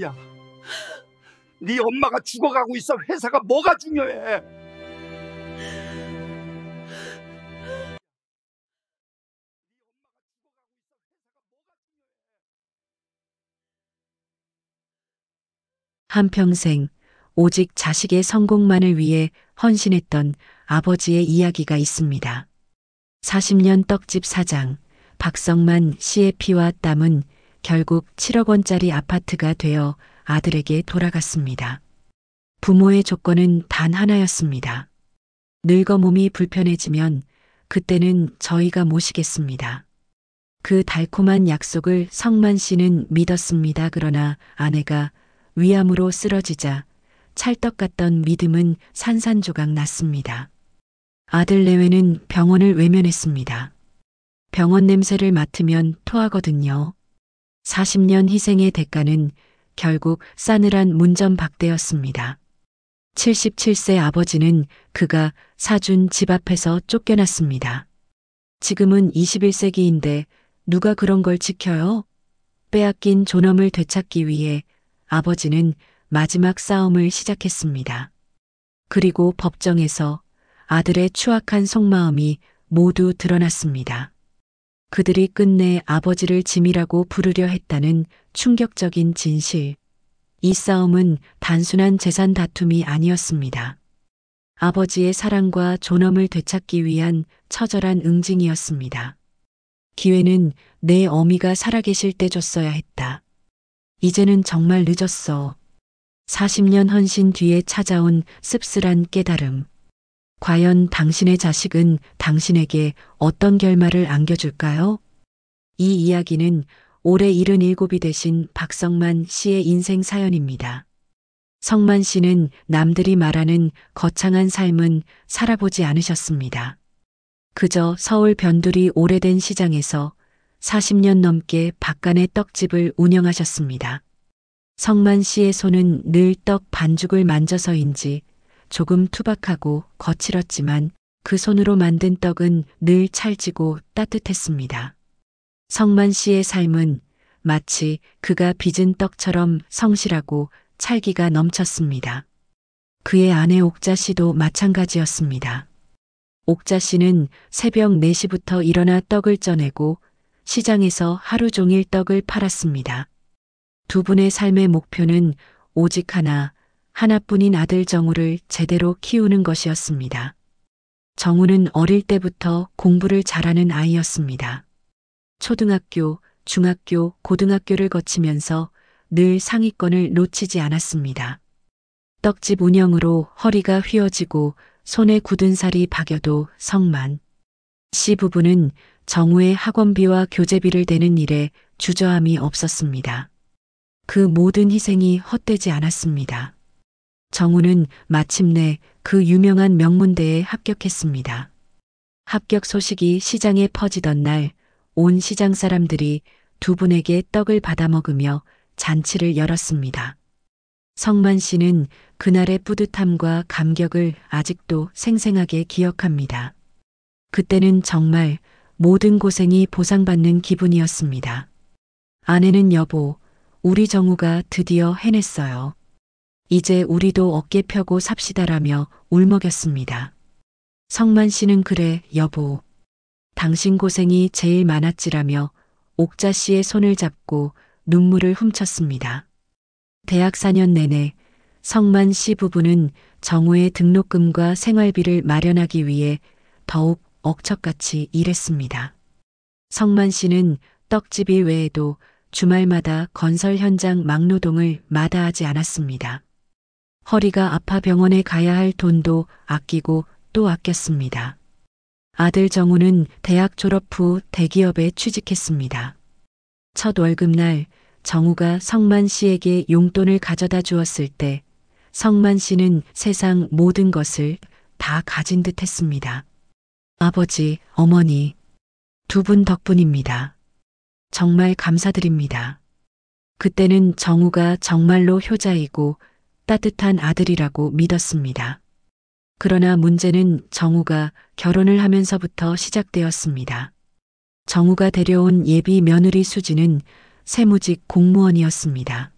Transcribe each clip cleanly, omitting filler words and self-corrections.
야, 네 엄마가 죽어가고 있어. 회사가 뭐가 중요해? 한평생 오직 자식의 성공만을 위해 헌신했던 아버지의 이야기가 있습니다. 40년 떡집 사장 박성만 씨의 피와 땀은 결국 7억 원짜리 아파트가 되어 아들에게 돌아갔습니다. 부모의 조건은 단 하나였습니다. 늙어 몸이 불편해지면 그때는 저희가 모시겠습니다. 그 달콤한 약속을 성만 씨는 믿었습니다. 그러나 아내가 위암으로 쓰러지자 찰떡 같던 믿음은 산산조각 났습니다. 아들 내외는 병원을 외면했습니다. 병원 냄새를 맡으면 토하거든요. 40년 희생의 대가는 결국 싸늘한 문전박대였습니다. 77세 아버지는 그가 사준 집 앞에서 쫓겨났습니다. 지금은 21세기인데 누가 그런 걸 지켜요? 빼앗긴 존엄을 되찾기 위해 아버지는 마지막 싸움을 시작했습니다. 그리고 법정에서 아들의 추악한 속마음이 모두 드러났습니다. 그들이 끝내 아버지를 짐이라고 부르려 했다는 충격적인 진실. 이 싸움은 단순한 재산 다툼이 아니었습니다. 아버지의 사랑과 존엄을 되찾기 위한 처절한 응징이었습니다. 기회는 내 어미가 살아계실 때 줬어야 했다. 이제는 정말 늦었어. 40년 헌신 뒤에 찾아온 씁쓸한 깨달음. 과연 당신의 자식은 당신에게 어떤 결말을 안겨줄까요? 이 이야기는 올해 77이 되신 박성만 씨의 인생 사연입니다. 성만 씨는 남들이 말하는 거창한 삶은 살아보지 않으셨습니다. 그저 서울 변두리 오래된 시장에서 40년 넘게 박간의 떡집을 운영하셨습니다. 성만 씨의 손은 늘 떡 반죽을 만져서인지 조금 투박하고 거칠었지만 그 손으로 만든 떡은 늘 찰지고 따뜻했습니다. 성만 씨의 삶은 마치 그가 빚은 떡처럼 성실하고 찰기가 넘쳤습니다. 그의 아내 옥자 씨도 마찬가지였습니다. 옥자 씨는 새벽 4시부터 일어나 떡을 쪄내고 시장에서 하루 종일 떡을 팔았습니다. 두 분의 삶의 목표는 오직 하나뿐인 아들 정우를 제대로 키우는 것이었습니다. 정우는 어릴 때부터 공부를 잘하는 아이였습니다. 초등학교, 중학교, 고등학교를 거치면서 늘 상위권을 놓치지 않았습니다. 떡집 운영으로 허리가 휘어지고 손에 굳은 살이 박여도 성만 씨 부부는 정우의 학원비와 교재비를 대는 일에 주저함이 없었습니다. 그 모든 희생이 헛되지 않았습니다. 정우는 마침내 그 유명한 명문대에 합격했습니다. 합격 소식이 시장에 퍼지던 날 온 시장 사람들이 두 분에게 떡을 받아 먹으며 잔치를 열었습니다. 성만 씨는 그날의 뿌듯함과 감격을 아직도 생생하게 기억합니다. 그때는 정말 모든 고생이 보상받는 기분이었습니다. 아내는 여보, 우리 정우가 드디어 해냈어요. 이제 우리도 어깨 펴고 삽시다라며 울먹였습니다. 성만 씨는 그래, 여보. 당신 고생이 제일 많았지라며 옥자 씨의 손을 잡고 눈물을 훔쳤습니다. 대학 4년 내내 성만 씨 부부는 정우의 등록금과 생활비를 마련하기 위해 더욱 억척같이 일했습니다. 성만 씨는 떡집 일 외에도 주말마다 건설 현장 막노동을 마다하지 않았습니다. 허리가 아파 병원에 가야 할 돈도 아끼고 또 아꼈습니다. 아들 정우는 대학 졸업 후 대기업에 취직했습니다. 첫 월급날 정우가 성만 씨에게 용돈을 가져다 주었을 때 성만 씨는 세상 모든 것을 다 가진 듯 했습니다. 아버지, 어머니, 두 분 덕분입니다. 정말 감사드립니다. 그때는 정우가 정말로 효자이고 따뜻한 아들이라고 믿었습니다. 그러나 문제는 정우가 결혼을 하면서부터 시작되었습니다. 정우가 데려온 예비 며느리 수지는 세무직 공무원이었습니다.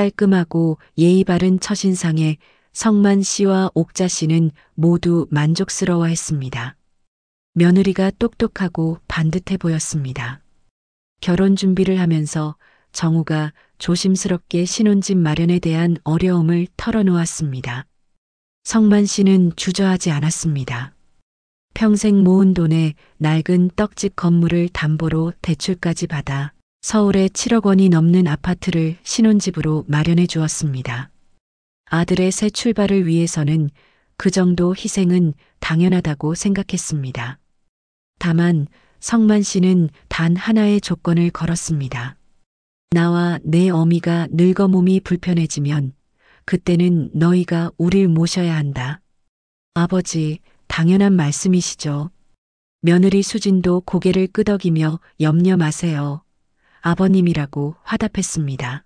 깔끔하고 예의 바른 첫인상에 성만 씨와 옥자 씨는 모두 만족스러워했습니다. 며느리가 똑똑하고 반듯해 보였습니다. 결혼 준비를 하면서 정우가 조심스럽게 신혼집 마련에 대한 어려움을 털어놓았습니다. 성만 씨는 주저하지 않았습니다. 평생 모은 돈에 낡은 떡집 건물을 담보로 대출까지 받아 서울에 7억 원이 넘는 아파트를 신혼집으로 마련해 주었습니다. 아들의 새 출발을 위해서는 그 정도 희생은 당연하다고 생각했습니다. 다만 성만 씨는 단 하나의 조건을 걸었습니다. 나와 내 어미가 늙어 몸이 불편해지면 그때는 너희가 우릴 모셔야 한다. 아버지, 당연한 말씀이시죠. 며느리 수진도 고개를 끄덕이며 염려 마세요. 아버님이라고 화답했습니다.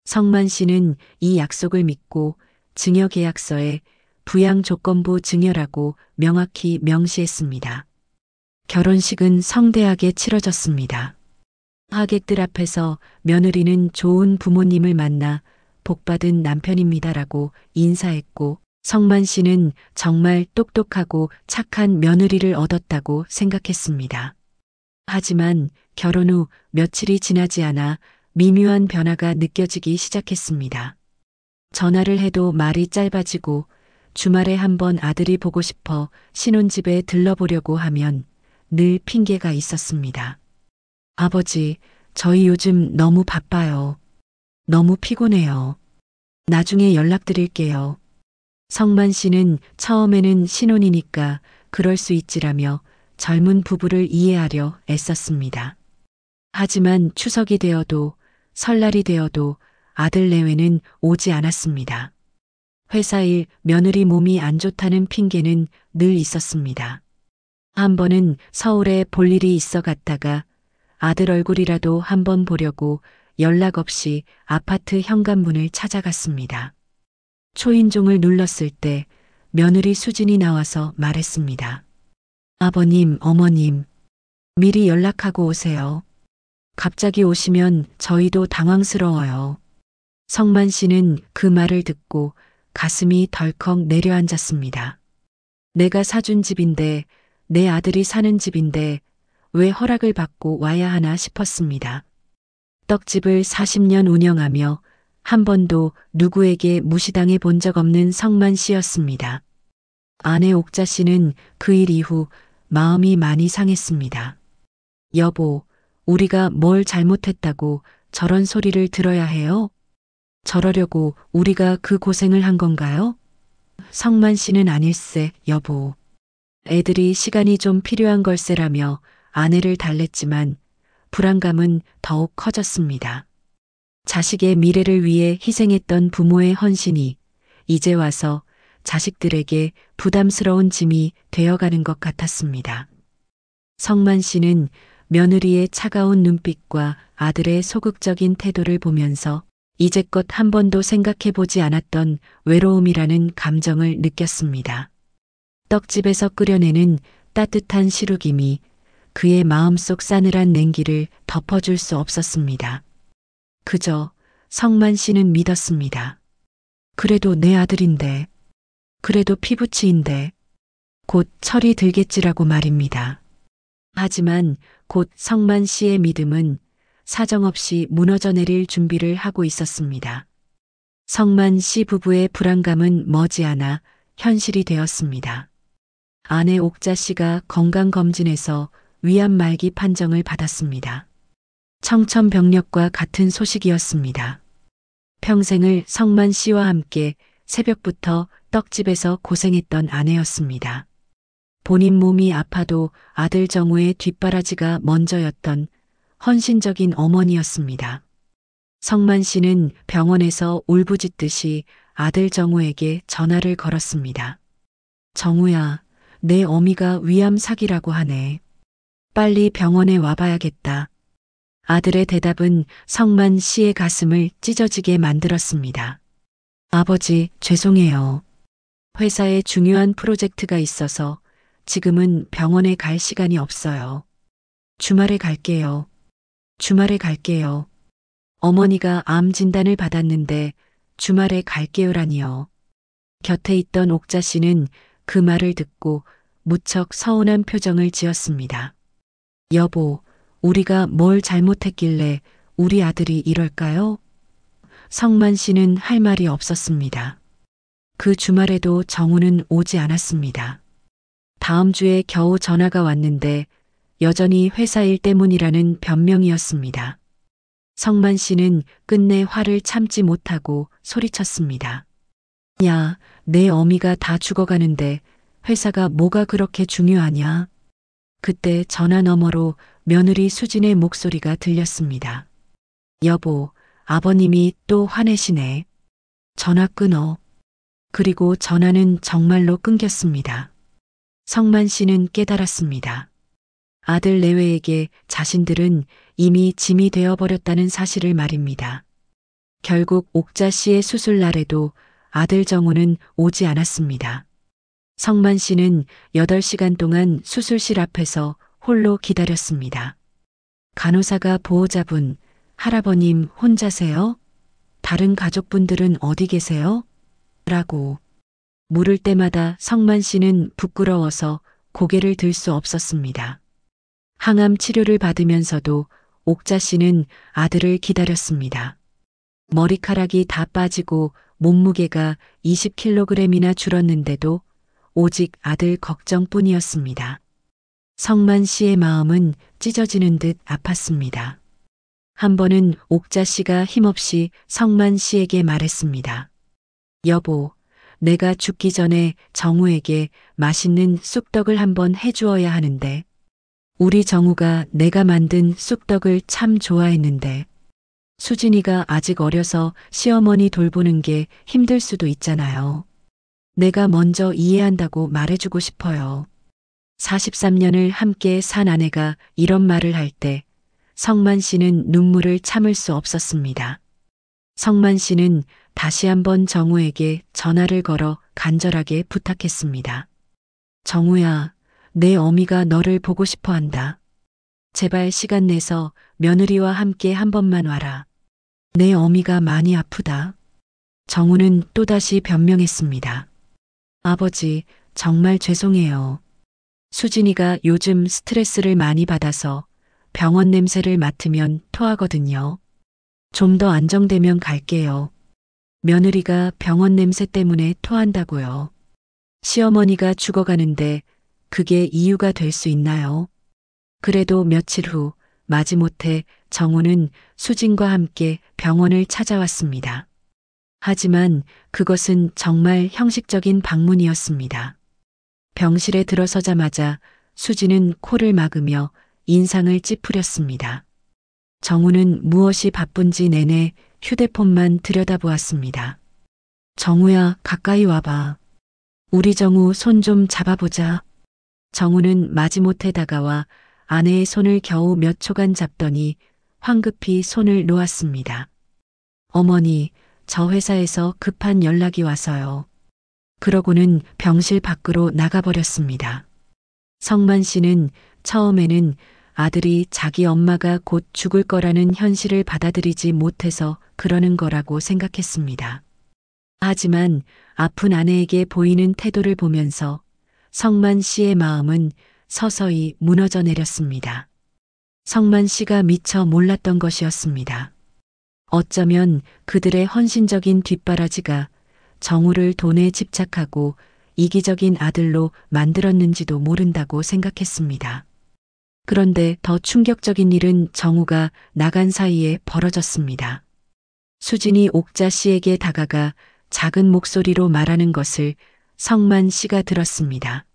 성만 씨는 이 약속을 믿고 증여계약서에 부양조건부 증여라고 명확히 명시했습니다. 결혼식은 성대하게 치러졌습니다. 하객들 앞에서 며느리는 좋은 부모님을 만나 복받은 남편입니다라고 인사했고 성만 씨는 정말 똑똑하고 착한 며느리를 얻었다고 생각했습니다. 하지만 결혼 후 며칠이 지나지 않아 미묘한 변화가 느껴지기 시작했습니다. 전화를 해도 말이 짧아지고 주말에 한번 아들이 보고 싶어 신혼집에 들러보려고 하면 늘 핑계가 있었습니다. 아버지, 저희 요즘 너무 바빠요. 너무 피곤해요. 나중에 연락드릴게요. 성만 씨는 처음에는 신혼이니까 그럴 수 있지라며 젊은 부부를 이해하려 애썼습니다. 하지만 추석이 되어도 설날이 되어도 아들 내외는 오지 않았습니다. 회사 일, 며느리 몸이 안 좋다는 핑계는 늘 있었습니다. 한 번은 서울에 볼 일이 있어 갔다가 아들 얼굴이라도 한번 보려고 연락 없이 아파트 현관문을 찾아갔습니다. 초인종을 눌렀을 때 며느리 수진이 나와서 말했습니다. 아버님, 어머님, 미리 연락하고 오세요. 갑자기 오시면 저희도 당황스러워요. 성만 씨는 그 말을 듣고 가슴이 덜컥 내려앉았습니다. 내가 사준 집인데, 내 아들이 사는 집인데 왜 허락을 받고 와야 하나 싶었습니다. 떡집을 40년 운영하며 한 번도 누구에게 무시당해 본 적 없는 성만 씨였습니다. 아내 옥자 씨는 그 일 이후 마음이 많이 상했습니다. 여보, 우리가 뭘 잘못했다고 저런 소리를 들어야 해요? 저러려고 우리가 그 고생을 한 건가요? 성만 씨는 아닐세, 여보. 애들이 시간이 좀 필요한 걸세라며 아내를 달랬지만 불안감은 더욱 커졌습니다. 자식의 미래를 위해 희생했던 부모의 헌신이 이제 와서 자식들에게 부담스러운 짐이 되어가는 것 같았습니다. 성만 씨는 며느리의 차가운 눈빛과 아들의 소극적인 태도를 보면서 이제껏 한 번도 생각해보지 않았던 외로움이라는 감정을 느꼈습니다. 떡집에서 끓여내는 따뜻한 시루김이 그의 마음속 싸늘한 냉기를 덮어줄 수 없었습니다. 그저 성만 씨는 믿었습니다. 그래도 내 아들인데, 그래도 피부치인데, 곧 철이 들겠지라고 말입니다. 하지만 곧 성만 씨의 믿음은 사정없이 무너져 내릴 준비를 하고 있었습니다. 성만 씨 부부의 불안감은 머지않아 현실이 되었습니다. 아내 옥자 씨가 건강검진에서 위암 말기 판정을 받았습니다. 청천벽력과 같은 소식이었습니다. 평생을 성만 씨와 함께 새벽부터 떡집에서 고생했던 아내였습니다. 본인 몸이 아파도 아들 정우의 뒷바라지가 먼저였던 헌신적인 어머니였습니다. 성만 씨는 병원에서 울부짖듯이 아들 정우에게 전화를 걸었습니다. 정우야, 내 어미가 위암 사기라고 하네. 빨리 병원에 와봐야겠다. 아들의 대답은 성만 씨의 가슴을 찢어지게 만들었습니다. 아버지, 죄송해요. 회사에 중요한 프로젝트가 있어서 지금은 병원에 갈 시간이 없어요. 주말에 갈게요. 주말에 갈게요. 어머니가 암 진단을 받았는데 주말에 갈게요라니요. 곁에 있던 옥자 씨는 그 말을 듣고 무척 서운한 표정을 지었습니다. 여보, 우리가 뭘 잘못했길래 우리 아들이 이럴까요? 성만 씨는 할 말이 없었습니다. 그 주말에도 정우는 오지 않았습니다. 다음 주에 겨우 전화가 왔는데 여전히 회사 일 때문이라는 변명이었습니다. 성만 씨는 끝내 화를 참지 못하고 소리쳤습니다. 야, 내 어미가 다 죽어가는데 회사가 뭐가 그렇게 중요하냐? 그때 전화 너머로 며느리 수진의 목소리가 들렸습니다. 여보, 아버님이 또 화내시네. 전화 끊어. 그리고 전화는 정말로 끊겼습니다. 성만 씨는 깨달았습니다. 아들 내외에게 자신들은 이미 짐이 되어버렸다는 사실을 말입니다. 결국 옥자 씨의 수술 날에도 아들 정우는 오지 않았습니다. 성만 씨는 8시간 동안 수술실 앞에서 홀로 기다렸습니다. 간호사가 보호자분, 할아버님 혼자세요? 다른 가족분들은 어디 계세요? 라고 물을 때마다 성만 씨는 부끄러워서 고개를 들 수 없었습니다. 항암 치료를 받으면서도 옥자 씨는 아들을 기다렸습니다. 머리카락이 다 빠지고 몸무게가 20kg이나 줄었는데도 오직 아들 걱정뿐이었습니다. 성만 씨의 마음은 찢어지는 듯 아팠습니다. 한 번은 옥자 씨가 힘없이 성만 씨에게 말했습니다. 여보, 내가 죽기 전에 정우에게 맛있는 쑥떡을 한번 해주어야 하는데, 우리 정우가 내가 만든 쑥떡을 참 좋아했는데, 수진이가 아직 어려서 시어머니 돌보는 게 힘들 수도 있잖아요. 내가 먼저 이해한다고 말해주고 싶어요. 43년을 함께 산 아내가 이런 말을 할 때 성만 씨는 눈물을 참을 수 없었습니다. 성만 씨는 다시 한번 정우에게 전화를 걸어 간절하게 부탁했습니다. 정우야, 내 어미가 너를 보고 싶어 한다. 제발 시간 내서 며느리와 함께 한 번만 와라. 내 어미가 많이 아프다. 정우는 또다시 변명했습니다. 아버지, 정말 죄송해요. 수진이가 요즘 스트레스를 많이 받아서 병원 냄새를 맡으면 토하거든요. 좀 더 안정되면 갈게요. 며느리가 병원 냄새 때문에 토한다고요. 시어머니가 죽어가는데 그게 이유가 될 수 있나요? 그래도 며칠 후 마지못해 정우는 수진과 함께 병원을 찾아왔습니다. 하지만 그것은 정말 형식적인 방문이었습니다. 병실에 들어서자마자 수진은 코를 막으며 인상을 찌푸렸습니다. 정우는 무엇이 바쁜지 내내 휴대폰만 들여다보았습니다. 정우야, 가까이 와봐. 우리 정우 손 좀 잡아보자. 정우는 마지못해 다가와 아내의 손을 겨우 몇 초간 잡더니 황급히 손을 놓았습니다. 어머니, 저 회사에서 급한 연락이 와서요. 그러고는 병실 밖으로 나가버렸습니다. 성만 씨는 처음에는 아들이 자기 엄마가 곧 죽을 거라는 현실을 받아들이지 못해서 그러는 거라고 생각했습니다. 하지만 아픈 아내에게 보이는 태도를 보면서 성만 씨의 마음은 서서히 무너져 내렸습니다. 성만 씨가 미처 몰랐던 것이었습니다. 어쩌면 그들의 헌신적인 뒷바라지가 정우를 돈에 집착하고 이기적인 아들로 만들었는지도 모른다고 생각했습니다. 그런데 더 충격적인 일은 정우가 나간 사이에 벌어졌습니다. 수진이 옥자 씨에게 다가가 작은 목소리로 말하는 것을 성만 씨가 들었습니다.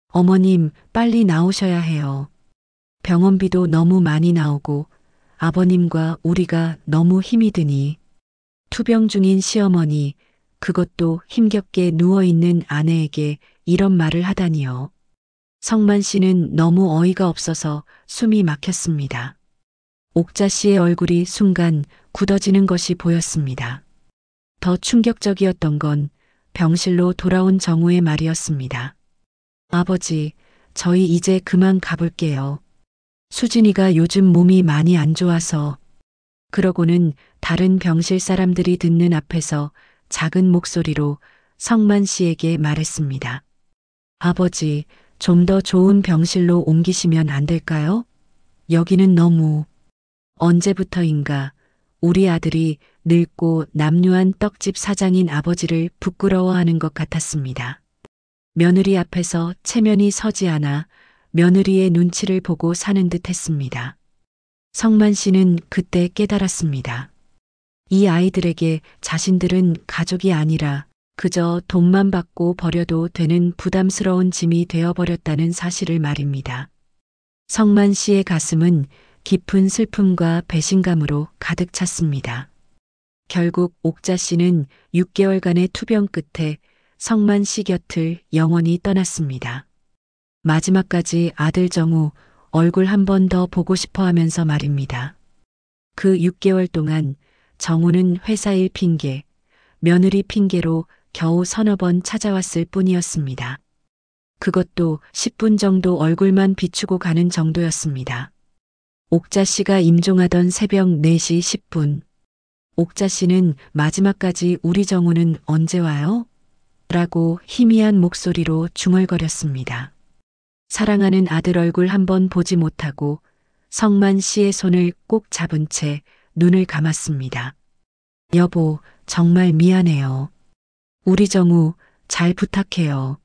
어머님, 빨리 나오셔야 해요. 병원비도 너무 많이 나오고 아버님과 우리가 너무 힘이 드니 투병 중인 시어머니, 그것도 힘겹게 누워있는 아내에게 이런 말을 하다니요. 성만 씨는 너무 어이가 없어서 숨이 막혔습니다. 옥자 씨의 얼굴이 순간 굳어지는 것이 보였습니다. 더 충격적이었던 건 병실로 돌아온 정우의 말이었습니다. 아버지, 저희 이제 그만 가볼게요. 수진이가 요즘 몸이 많이 안 좋아서. 그러고는 다른 병실 사람들이 듣는 앞에서 작은 목소리로 성만 씨에게 말했습니다. 아버지, 좀 더 좋은 병실로 옮기시면 안 될까요? 여기는 너무... 언제부터인가 우리 아들이 늙고 남루한 떡집 사장인 아버지를 부끄러워하는 것 같았습니다. 며느리 앞에서 체면이 서지 않아 며느리의 눈치를 보고 사는 듯 했습니다. 성만 씨는 그때 깨달았습니다. 이 아이들에게 자신들은 가족이 아니라 그저 돈만 받고 버려도 되는 부담스러운 짐이 되어버렸다는 사실을 말입니다. 성만 씨의 가슴은 깊은 슬픔과 배신감으로 가득 찼습니다. 결국 옥자 씨는 6개월간의 투병 끝에 성만 씨 곁을 영원히 떠났습니다. 마지막까지 아들 정우 얼굴 한 번 더 보고 싶어 하면서 말입니다. 그 6개월 동안 정우는 회사 일 핑계, 며느리 핑계로 겨우 서너 번 찾아왔을 뿐이었습니다. 그것도 10분 정도 얼굴만 비추고 가는 정도였습니다. 옥자 씨가 임종하던 새벽 4시 10분. 옥자 씨는 마지막까지 우리 정우는 언제 와요? 라고 희미한 목소리로 중얼거렸습니다. 사랑하는 아들 얼굴 한번 보지 못하고 성만 씨의 손을 꼭 잡은 채 눈을 감았습니다. 여보, 정말 미안해요. 우리 정우 잘 부탁해요.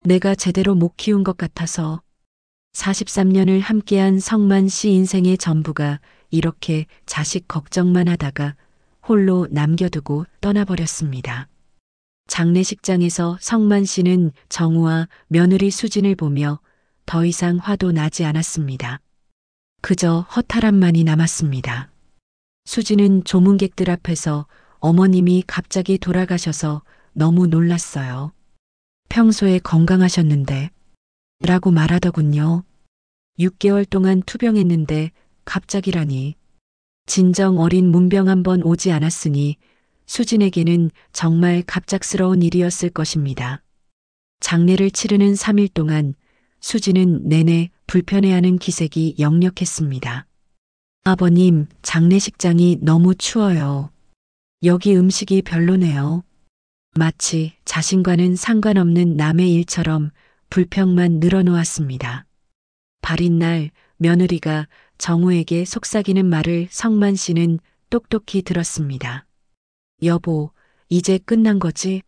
내가 제대로 못 키운 것 같아서. 43년을 함께한 성만 씨 인생의 전부가 이렇게 자식 걱정만 하다가 홀로 남겨두고 떠나버렸습니다. 장례식장에서 성만 씨는 정우와 며느리 수진을 보며 더 이상 화도 나지 않았습니다. 그저 허탈함만이 남았습니다. 수진은 조문객들 앞에서 어머님이 갑자기 돌아가셔서 너무 놀랐어요. 평소에 건강하셨는데 라고 말하더군요. 6개월 동안 투병했는데 갑자기라니. 진정 어린 문병 한 번 오지 않았으니 수진에게는 정말 갑작스러운 일이었을 것입니다. 장례를 치르는 3일 동안 수진은 내내 불편해하는 기색이 역력했습니다. 아버님, 장례식장이 너무 추워요. 여기 음식이 별로네요. 마치 자신과는 상관없는 남의 일처럼 불평만 늘어놓았습니다. 발인 날 며느리가 정우에게 속삭이는 말을 성만 씨는 똑똑히 들었습니다. 여보, 이제 끝난 거지?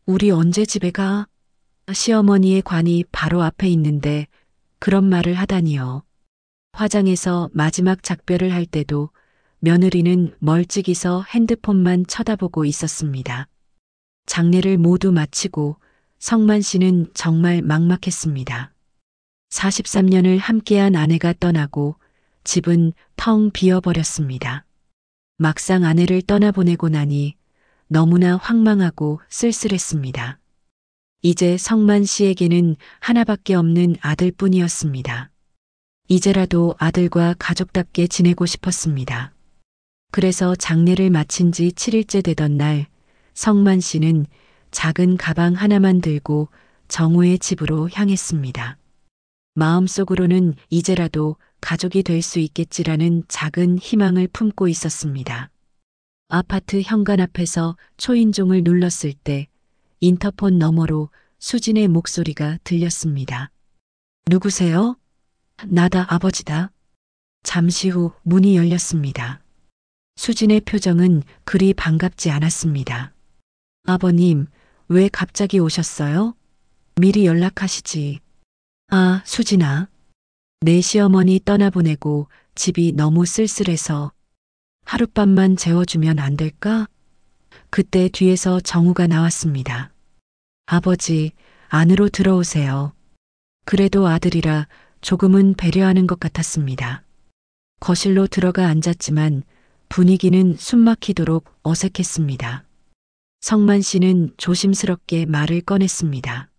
우리 언제 집에 가? 시어머니의 관이 바로 앞에 있는데 그런 말을 하다니요. 화장에서 마지막 작별을 할 때도 며느리는 멀찍이서 핸드폰만 쳐다보고 있었습니다. 장례를 모두 마치고 성만 씨는 정말 막막했습니다. 43년을 함께한 아내가 떠나고 집은 텅 비어버렸습니다. 막상 아내를 떠나보내고 나니 너무나 황망하고 쓸쓸했습니다. 이제 성만 씨에게는 하나밖에 없는 아들뿐이었습니다. 이제라도 아들과 가족답게 지내고 싶었습니다. 그래서 장례를 마친 지 7일째 되던 날 성만 씨는 작은 가방 하나만 들고 정우의 집으로 향했습니다. 마음속으로는 이제라도 가족이 될 수 있겠지라는 작은 희망을 품고 있었습니다. 아파트 현관 앞에서 초인종을 눌렀을 때 인터폰 너머로 수진의 목소리가 들렸습니다. 누구세요? 나다, 아버지다. 잠시 후 문이 열렸습니다. 수진의 표정은 그리 반갑지 않았습니다. 아버님, 왜 갑자기 오셨어요? 미리 연락하시지. 아, 수진아. 내 시어머니 떠나보내고 집이 너무 쓸쓸해서 하룻밤만 재워주면 안 될까? 그때 뒤에서 정우가 나왔습니다. 아버지, 안으로 들어오세요. 그래도 아들이라 조금은 배려하는 것 같았습니다. 거실로 들어가 앉았지만 분위기는 숨막히도록 어색했습니다. 성만 씨는 조심스럽게 말을 꺼냈습니다.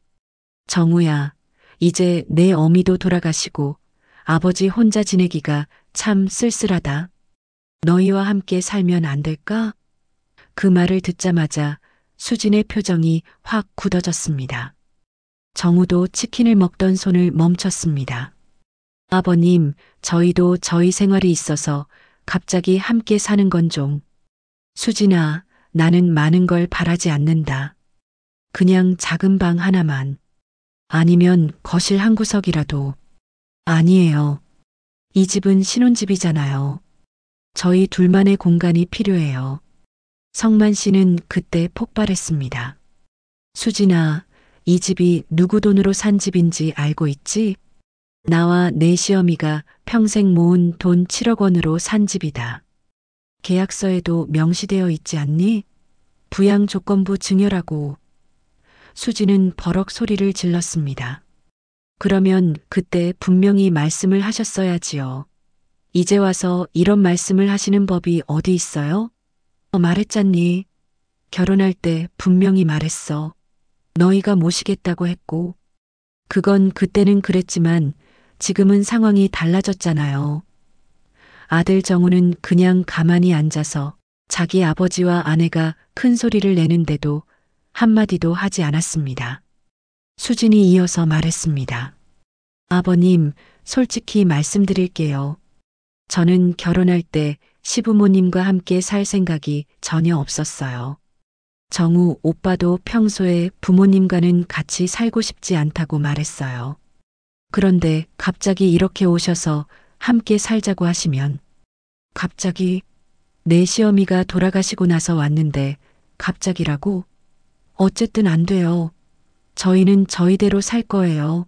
정우야, 이제 내 어미도 돌아가시고 아버지 혼자 지내기가 참 쓸쓸하다. 너희와 함께 살면 안 될까? 그 말을 듣자마자 수진의 표정이 확 굳어졌습니다. 정우도 치킨을 먹던 손을 멈췄습니다. 아버님, 저희도 저희 생활이 있어서 갑자기 함께 사는 건 좀. 수진아, 나는 많은 걸 바라지 않는다. 그냥 작은 방 하나만. 아니면 거실 한 구석이라도. 아니에요. 이 집은 신혼집이잖아요. 저희 둘만의 공간이 필요해요. 성만 씨는 그때 폭발했습니다. 수진아, 이 집이 누구 돈으로 산 집인지 알고 있지? 나와 내 시어미가 평생 모은 돈 7억 원으로 산 집이다. 계약서에도 명시되어 있지 않니? 부양 조건부 증여라고. 수지는 버럭 소리를 질렀습니다. 그러면 그때 분명히 말씀을 하셨어야지요. 이제 와서 이런 말씀을 하시는 법이 어디 있어요? 말했잖니. 결혼할 때 분명히 말했어. 너희가 모시겠다고 했고. 그건 그때는 그랬지만 지금은 상황이 달라졌잖아요. 아들 정우는 그냥 가만히 앉아서 자기 아버지와 아내가 큰 소리를 내는데도 한마디도 하지 않았습니다. 수진이 이어서 말했습니다. 아버님, 솔직히 말씀드릴게요. 저는 결혼할 때 시부모님과 함께 살 생각이 전혀 없었어요. 정우 오빠도 평소에 부모님과는 같이 살고 싶지 않다고 말했어요. 그런데 갑자기 이렇게 오셔서 함께 살자고 하시면 갑자기 내 시어미가 돌아가시고 나서 왔는데 갑자기라고? 어쨌든 안 돼요. 저희는 저희대로 살 거예요.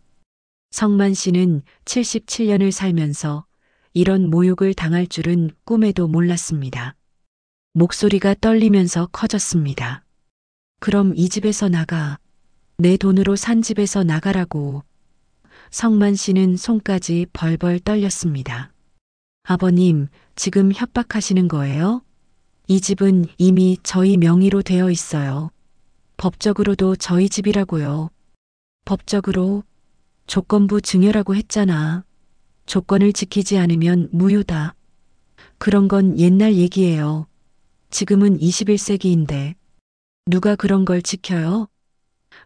성만 씨는 77년을 살면서 이런 모욕을 당할 줄은 꿈에도 몰랐습니다. 목소리가 떨리면서 커졌습니다. 그럼 이 집에서 나가. 내 돈으로 산 집에서 나가라고. 성만 씨는 손까지 벌벌 떨렸습니다. 아버님, 지금 협박하시는 거예요? 이 집은 이미 저희 명의로 되어 있어요. 법적으로도 저희 집이라고요. 법적으로? 조건부 증여라고 했잖아. 조건을 지키지 않으면 무효다. 그런 건 옛날 얘기예요. 지금은 21세기인데 누가 그런 걸 지켜요?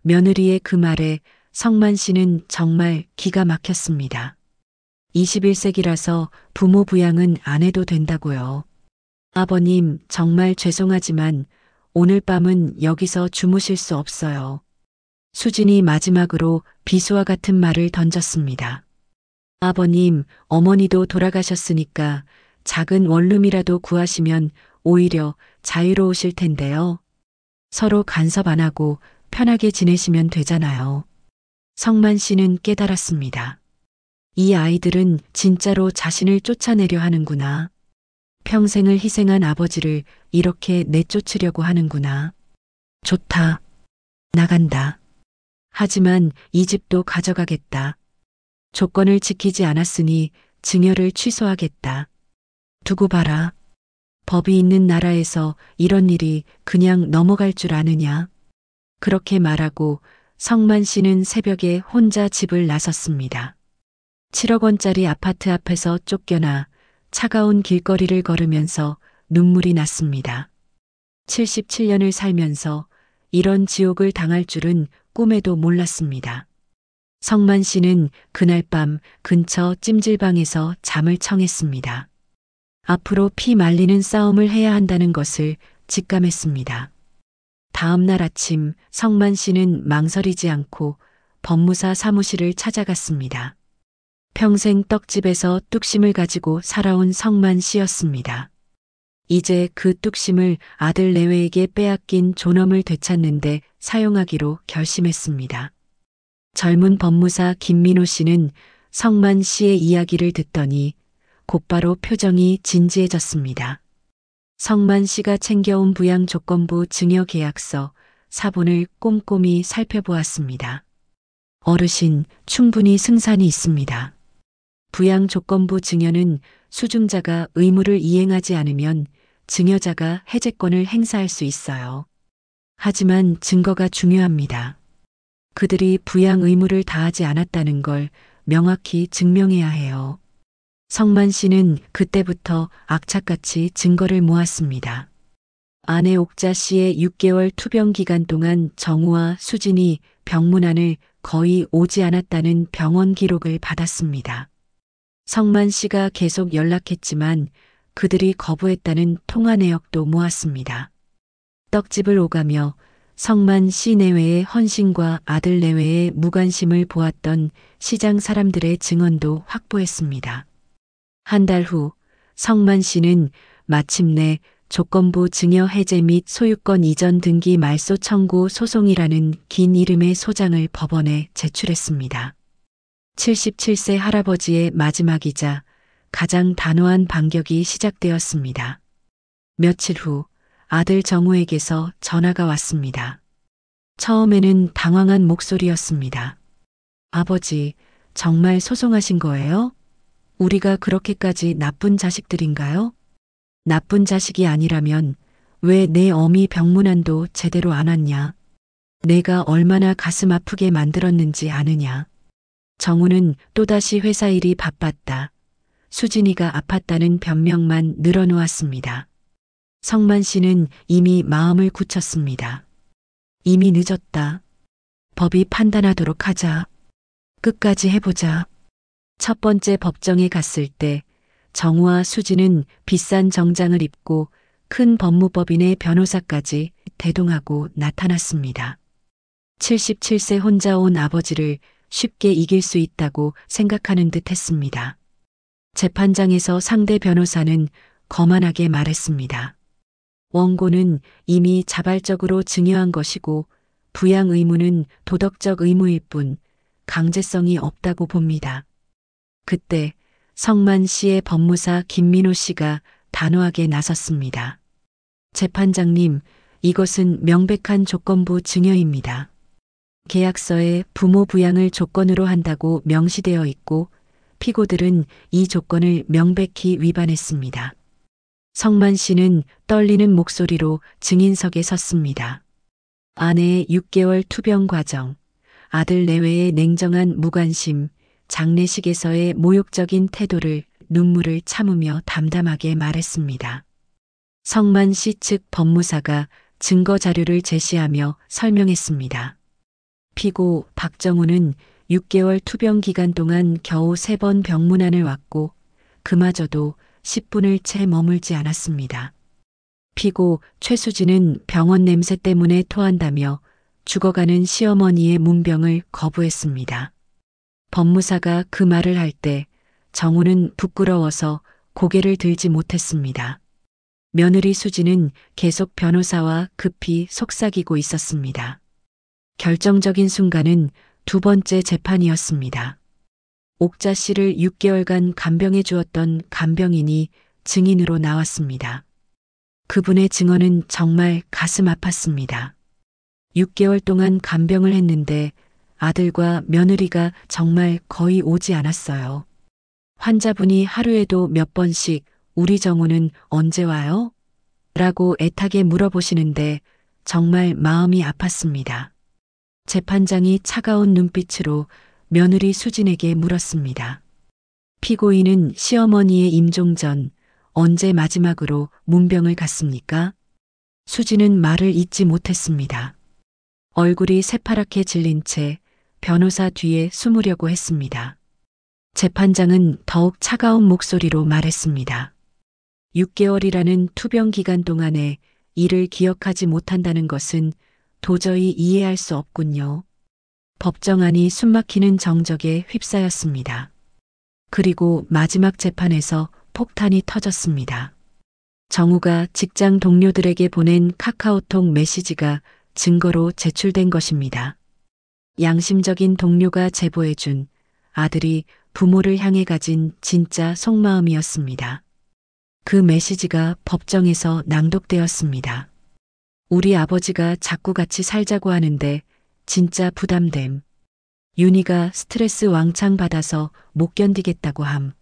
며느리의 그 말에 성만 씨는 정말 기가 막혔습니다. 21세기라서 부모 부양은 안 해도 된다고요. 아버님, 정말 죄송하지만 오늘 밤은 여기서 주무실 수 없어요. 수진이 마지막으로 비수와 같은 말을 던졌습니다. 아버님, 어머니도 돌아가셨으니까 작은 원룸이라도 구하시면 오히려 자유로우실 텐데요. 서로 간섭 안 하고 편하게 지내시면 되잖아요. 성만 씨는 깨달았습니다. 이 아이들은 진짜로 자신을 쫓아내려 하는구나. 평생을 희생한 아버지를 이렇게 내쫓으려고 하는구나. 좋다. 나간다. 하지만 이 집도 가져가겠다. 조건을 지키지 않았으니 증여를 취소하겠다. 두고 봐라. 법이 있는 나라에서 이런 일이 그냥 넘어갈 줄 아느냐. 그렇게 말하고 성만 씨는 새벽에 혼자 집을 나섰습니다. 7억 원짜리 아파트 앞에서 쫓겨나 차가운 길거리를 걸으면서 눈물이 났습니다. 77년을 살면서 이런 지옥을 당할 줄은 꿈에도 몰랐습니다. 성만 씨는 그날 밤 근처 찜질방에서 잠을 청했습니다. 앞으로 피 말리는 싸움을 해야 한다는 것을 직감했습니다. 다음 날 아침 성만 씨는 망설이지 않고 법무사 사무실을 찾아갔습니다. 평생 떡집에서 뚝심을 가지고 살아온 성만 씨였습니다. 이제 그 뚝심을 아들 내외에게 빼앗긴 존엄을 되찾는데 사용하기로 결심했습니다. 젊은 법무사 김민호 씨는 성만 씨의 이야기를 듣더니 곧바로 표정이 진지해졌습니다. 성만 씨가 챙겨온 부양조건부 증여계약서 사본을 꼼꼼히 살펴보았습니다. 어르신, 충분히 승산이 있습니다. 부양조건부 증여는 수중자가 의무를 이행하지 않으면 증여자가 해제권을 행사할 수 있어요. 하지만 증거가 중요합니다. 그들이 부양 의무를 다하지 않았다는 걸 명확히 증명해야 해요. 성만 씨는 그때부터 악착같이 증거를 모았습니다. 아내 옥자 씨의 6개월 투병 기간 동안 정우와 수진이 병문안을 거의 오지 않았다는 병원 기록을 받았습니다. 성만 씨가 계속 연락했지만 그들이 거부했다는 통화 내역도 모았습니다. 떡집을 오가며 성만 씨 내외의 헌신과 아들 내외의 무관심을 보았던 시장 사람들의 증언도 확보했습니다. 한 달 후 성만 씨는 마침내 조건부 증여 해제 및 소유권 이전 등기 말소 청구 소송이라는 긴 이름의 소장을 법원에 제출했습니다. 77세 할아버지의 마지막이자 가장 단호한 반격이 시작되었습니다. 며칠 후 아들 정우에게서 전화가 왔습니다. 처음에는 당황한 목소리였습니다. 아버지, 정말 소송하신 거예요? 우리가 그렇게까지 나쁜 자식들인가요? 나쁜 자식이 아니라면 왜 내 어미 병문안도 제대로 안 왔냐? 내가 얼마나 가슴 아프게 만들었는지 아느냐? 정우는 또다시 회사 일이 바빴다. 수진이가 아팠다는 변명만 늘어놓았습니다. 성만 씨는 이미 마음을 굳혔습니다. 이미 늦었다. 법이 판단하도록 하자. 끝까지 해보자. 첫 번째 법정에 갔을 때 정우와 수진은 비싼 정장을 입고 큰 법무법인의 변호사까지 대동하고 나타났습니다. 77세 혼자 온 아버지를 쉽게 이길 수 있다고 생각하는 듯 했습니다. 재판장에서 상대 변호사는 거만하게 말했습니다. 원고는 이미 자발적으로 증여한 것이고 부양 의무는 도덕적 의무일 뿐 강제성이 없다고 봅니다. 그때 성만 씨의 법무사 김민호 씨가 단호하게 나섰습니다. 재판장님, 이것은 명백한 조건부 증여입니다. 계약서에 부모 부양을 조건으로 한다고 명시되어 있고 피고들은 이 조건을 명백히 위반했습니다. 성만 씨는 떨리는 목소리로 증인석에 섰습니다. 아내의 6개월 투병 과정, 아들 내외의 냉정한 무관심, 장례식에서의 모욕적인 태도를 눈물을 참으며 담담하게 말했습니다. 성만 씨 측 법무사가 증거 자료를 제시하며 설명했습니다. 피고 박정우는 6개월 투병 기간 동안 겨우 3번 병문안을 왔고 그마저도 10분을 채 머물지 않았습니다. 피고 최수진은 병원 냄새 때문에 토한다며 죽어가는 시어머니의 문병을 거부했습니다. 법무사가 그 말을 할 때 정우는 부끄러워서 고개를 들지 못했습니다. 며느리 수진은 계속 변호사와 급히 속삭이고 있었습니다. 결정적인 순간은 두 번째 재판이었습니다. 옥자 씨를 6개월간 간병해 주었던 간병인이 증인으로 나왔습니다. 그분의 증언은 정말 가슴 아팠습니다. 6개월 동안 간병을 했는데 아들과 며느리가 정말 거의 오지 않았어요. 환자분이 하루에도 몇 번씩 우리 정우는 언제 와요? 라고 애타게 물어보시는데 정말 마음이 아팠습니다. 재판장이 차가운 눈빛으로 며느리 수진에게 물었습니다. 피고인은 시어머니의 임종 전 언제 마지막으로 문병을 갔습니까? 수진은 말을 잇지 못했습니다. 얼굴이 새파랗게 질린 채 변호사 뒤에 숨으려고 했습니다. 재판장은 더욱 차가운 목소리로 말했습니다. 6개월이라는 투병 기간 동안에 이를 기억하지 못한다는 것은 도저히 이해할 수 없군요. 법정안이 숨막히는 정적에 휩싸였습니다. 그리고 마지막 재판에서 폭탄이 터졌습니다. 정우가 직장 동료들에게 보낸 카카오톡 메시지가 증거로 제출된 것입니다. 양심적인 동료가 제보해준 아들이 부모를 향해 가진 진짜 속마음이었습니다. 그 메시지가 법정에서 낭독되었습니다. 우리 아버지가 자꾸 같이 살자고 하는데 진짜 부담됨. 윤희가 스트레스 왕창 받아서 못 견디겠다고 함.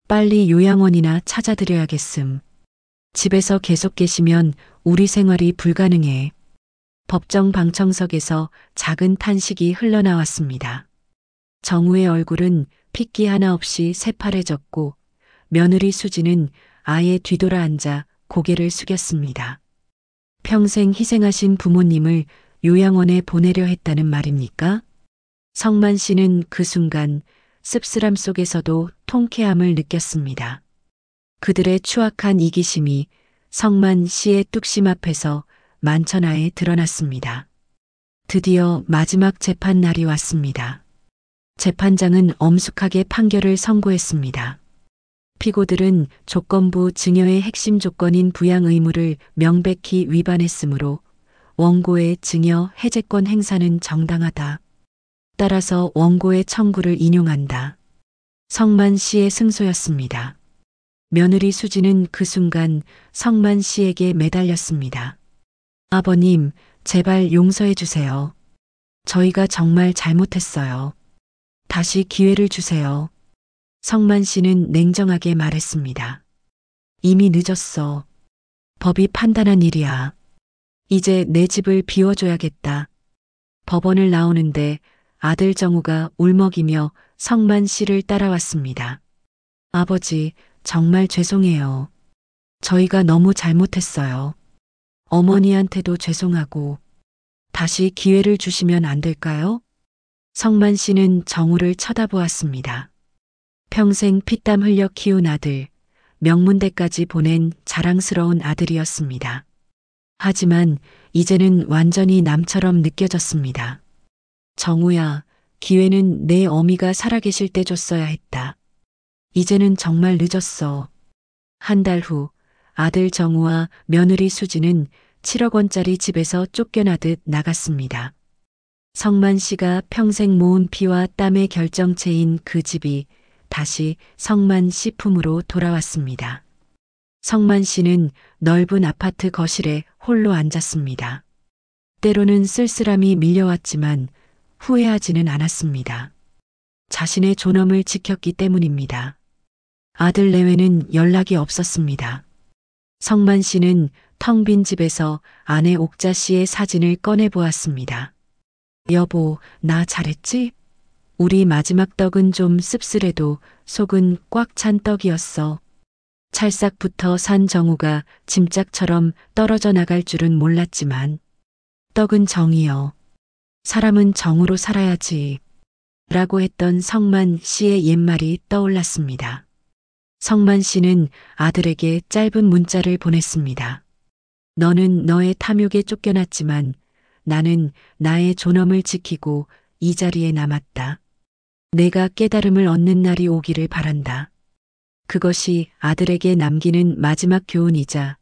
빨리 요양원이나 찾아드려야겠음. 집에서 계속 계시면 우리 생활이 불가능해. 법정 방청석에서 작은 탄식이 흘러나왔습니다. 정우의 얼굴은 핏기 하나 없이 새파래졌고 며느리 수지는 아예 뒤돌아 앉아 고개를 숙였습니다. 평생 희생하신 부모님을 요양원에 보내려 했다는 말입니까? 성만 씨는 그 순간 씁쓸함 속에서도 통쾌함을 느꼈습니다. 그들의 추악한 이기심이 성만 씨의 뚝심 앞에서 만천하에 드러났습니다. 드디어 마지막 재판 날이 왔습니다. 재판장은 엄숙하게 판결을 선고했습니다. 피고들은 조건부 증여의 핵심 조건인 부양 의무를 명백히 위반했으므로 원고의 증여 해제권 행사는 정당하다. 따라서 원고의 청구를 인용한다. 성만 씨의 승소였습니다. 며느리 수지는 그 순간 성만 씨에게 매달렸습니다. 아버님, 제발 용서해 주세요. 저희가 정말 잘못했어요. 다시 기회를 주세요. 성만 씨는 냉정하게 말했습니다. 이미 늦었어. 법이 판단한 일이야. 이제 내 집을 비워줘야겠다. 법원을 나오는데 아들 정우가 울먹이며 성만 씨를 따라왔습니다. 아버지, 정말 죄송해요. 저희가 너무 잘못했어요. 어머니한테도 죄송하고 다시 기회를 주시면 안 될까요? 성만 씨는 정우를 쳐다보았습니다. 평생 피땀 흘려 키운 아들, 명문대까지 보낸 자랑스러운 아들이었습니다. 하지만 이제는 완전히 남처럼 느껴졌습니다. 정우야, 기회는 내 어미가 살아계실 때 줬어야 했다. 이제는 정말 늦었어. 한 달 후 아들 정우와 며느리 수지는 7억 원짜리 집에서 쫓겨나듯 나갔습니다. 성만 씨가 평생 모은 피와 땀의 결정체인 그 집이 다시 성만 씨 품으로 돌아왔습니다. 성만 씨는 넓은 아파트 거실에 홀로 앉았습니다. 때로는 쓸쓸함이 밀려왔지만 후회하지는 않았습니다. 자신의 존엄을 지켰기 때문입니다. 아들 내외는 연락이 없었습니다. 성만 씨는 텅 빈 집에서 아내 옥자 씨의 사진을 꺼내 보았습니다. 여보, 나 잘했지? 우리 마지막 떡은 좀 씁쓸해도 속은 꽉 찬 떡이었어. 찰싹부터 산 정우가 짐짝처럼 떨어져 나갈 줄은 몰랐지만 떡은 정이여. 사람은 정으로 살아야지. 라고 했던 성만 씨의 옛말이 떠올랐습니다. 성만 씨는 아들에게 짧은 문자를 보냈습니다. 너는 너의 탐욕에 쫓겨났지만 나는 나의 존엄을 지키고 이 자리에 남았다. 내가 깨달음을 얻는 날이 오기를 바란다. 그것이 아들에게 남기는 마지막 교훈이자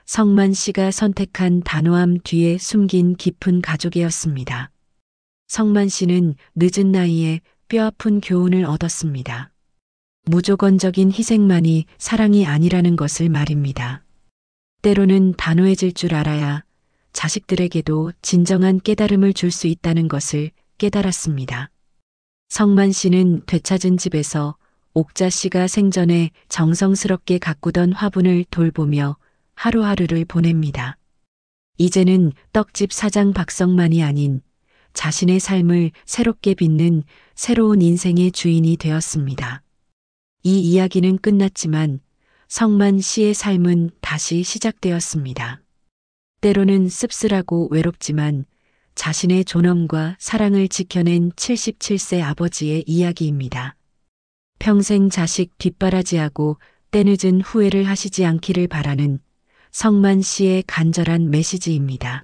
성만 씨가 선택한 단호함 뒤에 숨긴 깊은 가족이었습니다. 성만 씨는 늦은 나이에 뼈아픈 교훈을 얻었습니다. 무조건적인 희생만이 사랑이 아니라는 것을 말입니다. 때로는 단호해질 줄 알아야 자식들에게도 진정한 깨달음을 줄 수 있다는 것을 깨달았습니다. 성만 씨는 되찾은 집에서 옥자 씨가 생전에 정성스럽게 가꾸던 화분을 돌보며 하루하루를 보냅니다. 이제는 떡집 사장 박성만이 아닌 자신의 삶을 새롭게 빛는 새로운 인생의 주인이 되었습니다. 이 이야기는 끝났지만 성만 씨의 삶은 다시 시작되었습니다. 때로는 씁쓸하고 외롭지만 자신의 존엄과 사랑을 지켜낸 77세 아버지의 이야기입니다. 평생 자식 뒷바라지하고 때늦은 후회를 하시지 않기를 바라는 성만 씨의 간절한 메시지입니다.